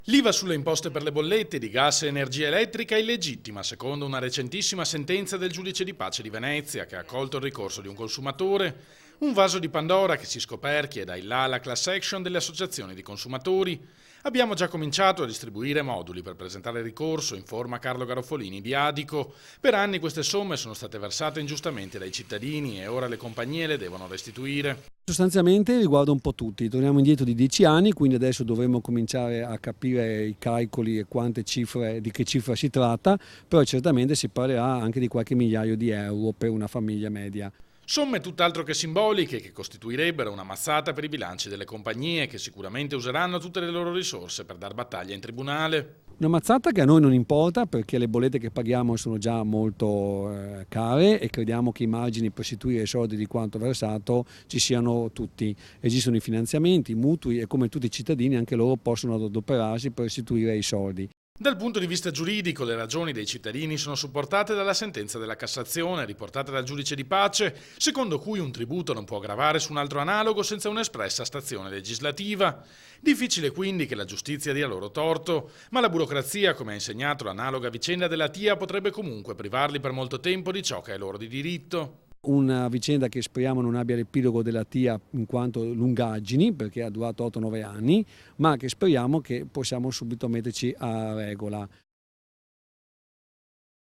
L'IVA sulle imposte per le bollette di gas e energia elettrica è illegittima, secondo una recentissima sentenza del giudice di pace di Venezia, che ha accolto il ricorso di un consumatore. Un vaso di Pandora che si scoperchia e dà il là alla class action delle associazioni di consumatori. Abbiamo già cominciato a distribuire moduli per presentare ricorso, informa Carlo Garoffolini di Adico. Per anni queste somme sono state versate ingiustamente dai cittadini e ora le compagnie le devono restituire. Sostanzialmente riguarda un po' tutti, torniamo indietro di 10 anni, quindi adesso dovremo cominciare a capire i calcoli e di che cifra si tratta, però certamente si parlerà anche di qualche migliaio di euro per una famiglia media. Somme tutt'altro che simboliche che costituirebbero una mazzata per i bilanci delle compagnie che sicuramente useranno tutte le loro risorse per dar battaglia in tribunale. Una mazzata che a noi non importa perché le bollette che paghiamo sono già molto care e crediamo che i margini per restituire i soldi di quanto versato ci siano tutti. Esistono i finanziamenti, i mutui e come tutti i cittadini anche loro possono adoperarsi per restituire i soldi. Dal punto di vista giuridico, le ragioni dei cittadini sono supportate dalla sentenza della Cassazione, riportata dal giudice di pace, secondo cui un tributo non può gravare su un altro analogo senza un'espressa stazione legislativa. Difficile quindi che la giustizia dia loro torto, ma la burocrazia, come ha insegnato l'analoga vicenda della TIA, potrebbe comunque privarli per molto tempo di ciò che è loro di diritto. Una vicenda che speriamo non abbia l'epilogo della TIA in quanto lungaggini, perché ha durato 8-9 anni, ma che speriamo che possiamo subito metterci a regola.